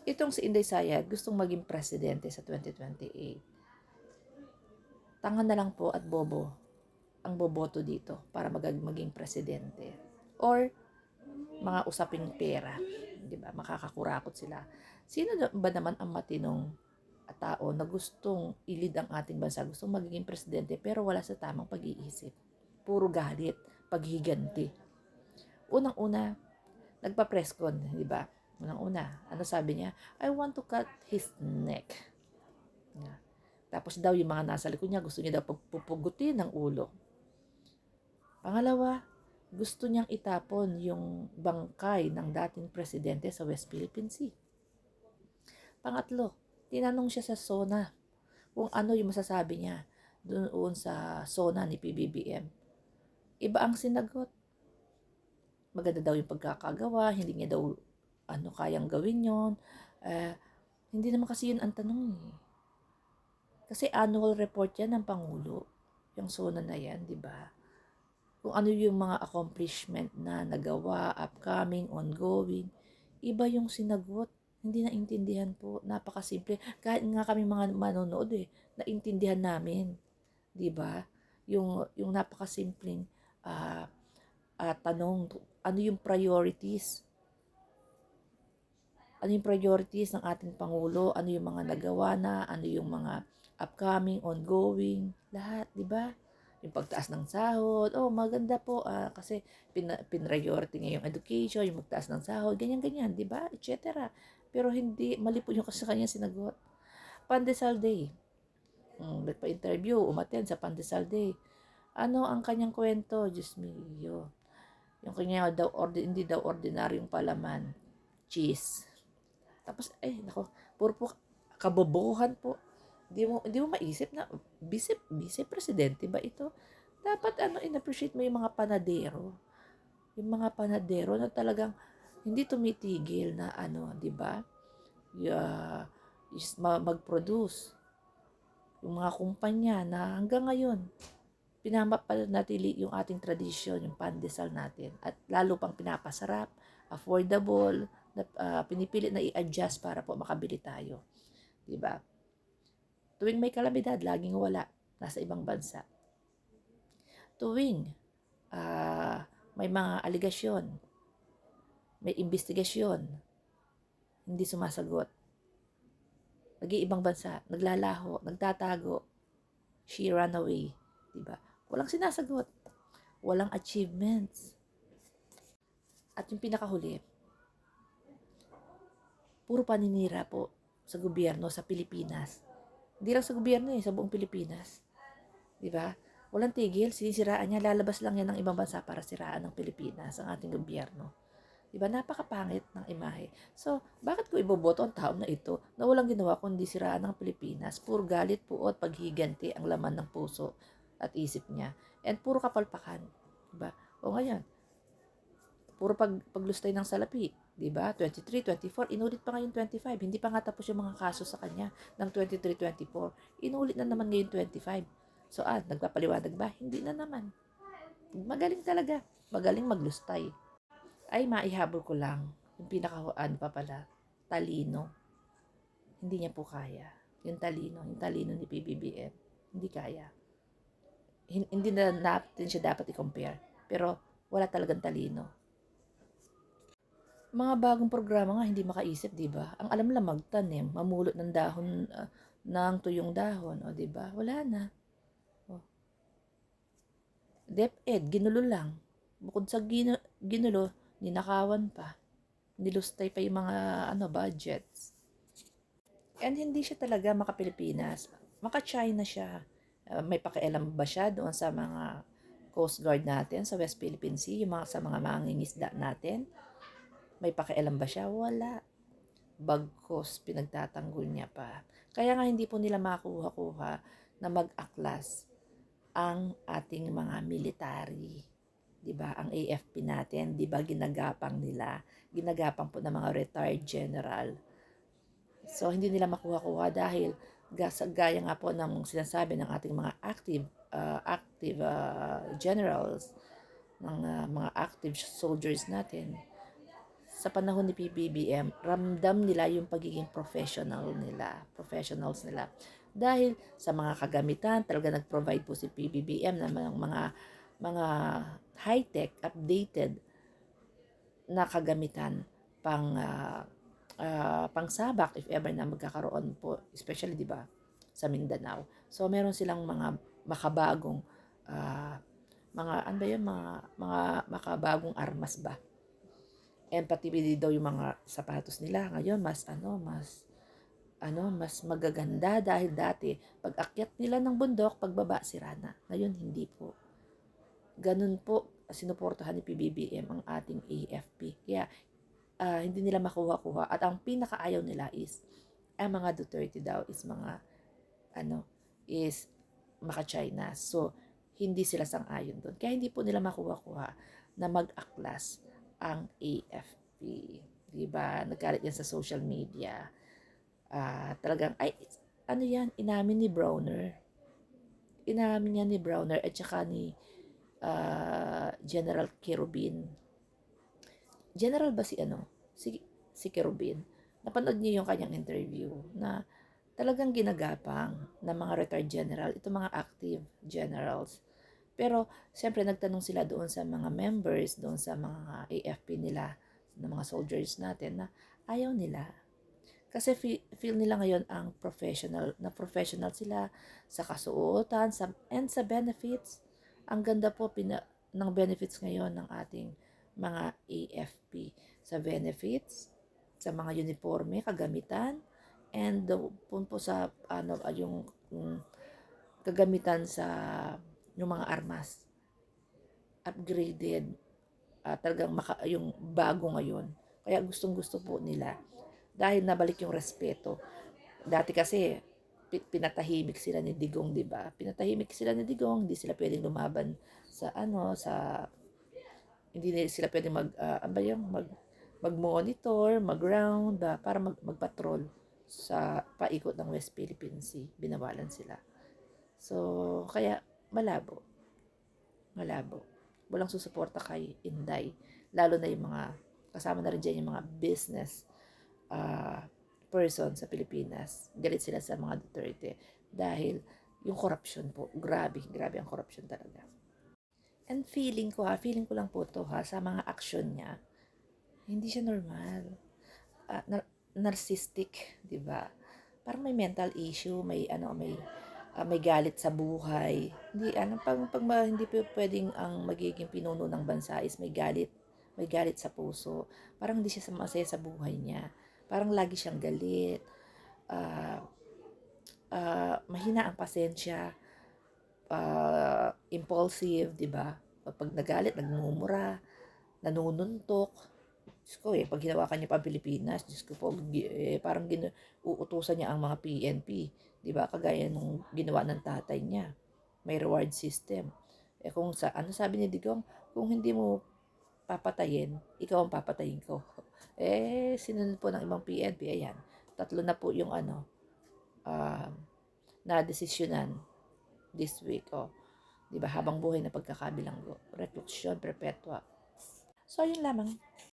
Itong si Inday Sayad gustong maging presidente sa 2028. Tanga na lang po at bobo ang boboto dito para maging presidente. Or mga usaping pera, 'di ba? Makakakurakot sila. Sino ba naman ang matinong tao na gustong ilid ang ating bansa, gustong magiging presidente pero wala sa tamang pag-iisip? Puro galit, paghiganti. Unang-una, nagpa-press con, 'di ba? Unang-una, ano sabi niya? I want to cut his neck. Tapos daw yung mga nasa likod niya, gusto niya daw pagpupugutin ng ulo. Pangalawa, gusto niyang itapon yung bangkay ng dating presidente sa West Philippine Sea. Pangatlo, tinanong siya sa SONA kung ano yung masasabi niya doon sa SONA ni PBBM. Iba ang sinagot. Maganda daw yung pagkakagawa, hindi niya daw kayang gawin yon. Hindi naman kasi yun ang tanong eh. Kasi annual report yan ng Pangulo. Yung SONA na yan, di ba? Kung ano yung mga accomplishment na nagawa, upcoming, ongoing. Iba yung sinagot. Hindi naintindihan po. Napakasimple. Kahit nga kami mga manonood naintindihan namin. Di ba? Yung napakasimpleng tanong, ano yung priorities? Ano yung priorities ng ating Pangulo? Ano yung mga nagawa na? Ano yung mga upcoming, ongoing? Lahat, di ba? Yung pagtaas ng sahod, maganda po kasi priority niya yung education, yung magtaas ng sahod, ganyan-ganyan, di ba? Etc. Pero hindi, mali po yung sa kanya sinagot. Pandesal Day. Nagpa-interview, umattend sa Pandesal Day. Ano ang kanyang kwento? Diyos mio. Yung kanya daw, hindi daw ordinaryong palaman. Cheese. Tapos, nako, puro po kabobohan po. Hindi mo maisip na vice presidente ba ito? Dapat in-appreciate mo yung mga panadero. Yung mga panadero na talagang hindi tumitigil na 'di ba? Mag-produce. Yung mga kumpanya na hanggang ngayon pinapanatili yung ating tradisyon, yung pandesal natin at lalo pang pinapasarap, affordable, pinipilit na i-adjust para po makabili tayo. 'Di ba? Tuwing may kalamidad, laging wala. Nasa ibang bansa. Tuwing may mga aligasyon, may investigasyon, hindi sumasagot. Nag-iibang bansa, naglalaho, nagtatago, she ran away. Diba? Walang sinasagot. Walang achievements. At yung pinakahuli, puro paninira po sa gobyerno sa Pilipinas. Hindi lang sa gobyerno sa buong Pilipinas. Di ba? Walang tigil, sinisiraan niya, lalabas lang yan ng ibang bansa para siraan ng Pilipinas, ang ating gobyerno. Di ba? Napakapangit ng imahe. So, bakit ko iboboto ang tao na ito na walang ginawa kundi siraan ng Pilipinas? Puro galit po at paghiganti ang laman ng puso at isip niya. And puro kapalpakan. Di ba? O ngayon, puro paglustay ng salapi. Diba? 23, 24, inulit pa ngayon 25. Hindi pa nga tapos yung mga kaso sa kanya ng 23, 24. Inulit na naman ngayon 25. So, nagpapaliwanag ba? Hindi na naman. Magaling talaga. Magaling maglustay. Ay, maihabol ko lang. Yung pa pala, talino. Hindi niya po kaya. Yung talino ni PBBM. Hindi kaya. Hindi na natin siya dapat i-compare. Pero, wala talagang talino. Mga bagong programa nga hindi makaisip, 'di ba? Ang alam lang magtanim, mamulot ng dahon ng tuyong dahon, o 'di ba? Wala na. O. DepEd, ginulo lang. Bukod sa ginulo, ninakawan pa. Nilustay pa yung mga budgets. And hindi siya talaga maka-Pilipinas. Maka-China siya. May pakialam ba siya doon sa mga Coast Guard natin sa West Philippine Sea, sa mga mangingisda natin? May pakialam ba siya? Wala. Bagkos, pinagtatanggol niya pa. Kaya nga hindi po nila makuha-kuha na mag-aklas ang ating mga military. 'Di ba? Ang AFP natin, 'di ba ginagapang nila? Ginagapang po ng mga retired general. So hindi nila makuha-kuha dahil gaya nga po ng sinasabi ng ating mga active generals, ng mga active soldiers natin. sa panahon ni PBBM, ramdam nila yung pagiging professionals nila. Dahil sa mga kagamitan, talaga nag-provide po si PBBM ng mga high-tech, updated na kagamitan pang sabak if ever na magkakaroon po, especially 'di ba sa Mindanao. So meron silang mga makabagong mga ano ba yun, mga makabagong armas ba. And pati daw yung mga sapatos nila ngayon mas magaganda dahil dati pag akyat nila ng bundok, pagbaba sira na. Ngayon hindi po. Ganun po sinuportahan ni PBBM ang ating AFP. Kaya hindi nila makuha-kuha at ang pinakaayaw nila is ang mga Duterte daw is maka-China. So hindi sila sang-ayon doon. Kaya hindi po nila makuha-kuha na mag-aklas ang AFP. Diba? Nagkalat yan sa social media. Talagang, ano yan, inamin ni Browner. Inamin niya ni Browner at saka ni General Kerubin. General ba si Kerubin? Napanood niyo yung kanyang interview na talagang ginagapang ng mga retired general, ito mga active generals. Pero, siyempre, nagtanong sila doon sa mga members, doon sa mga AFP nila, ng mga soldiers natin, na ayaw nila. Kasi feel nila ngayon ang professional sila sa kasuotan, and sa benefits. Ang ganda po ng benefits ngayon ng ating mga AFP. Sa benefits, sa mga uniforme, kagamitan, and po sa yung kagamitan sa yung mga armas upgraded, talagang yung bago ngayon. Kaya gustong-gusto po nila dahil nabalik yung respeto. Dati kasi pinatahimik sila ni Digong, 'di ba? Pinatahimik sila ni Digong, hindi sila pwedeng lumaban hindi sila pwedeng mag-monitor, mag-round, para magpatrol sa paikot ng West Philippine Sea. Binawalan sila. So, kaya malabo. Walang susuporta kay Inday. Lalo na yung mga, kasama na rin dyan yung mga business person sa Pilipinas. Galit sila sa mga Duterte. Dahil yung corruption po, grabe ang corruption talaga. And feeling ko lang po to sa mga action niya, hindi siya normal. Narcissistic, 'di ba? Parang may mental issue, may galit sa buhay. Hindi hindi pwedeng ang magiging pinuno ng bansa is may galit sa puso. Parang hindi siya masaya sa buhay niya. Parang lagi siyang galit. Mahina ang pasensya. Impulsive, 'di ba? Pag nagalit, nagmumura, nanununtok. Diyos ko pag hinawakan niya pa ang Pilipinas, Diyos ko po, parang uutusan niya ang mga PNP. Di ba? Kagaya nung ginawa ng tatay niya. May reward system. Kung sabi ni Digong, kung hindi mo papatayin, ikaw ang papatayin ko. Sinunod po ng ibang PNP, ayan. 3 na po yung na desisyonan this week. Di ba? Habang buhay na pagkakabilanggo. Reclusion perpetua. So, yun lamang.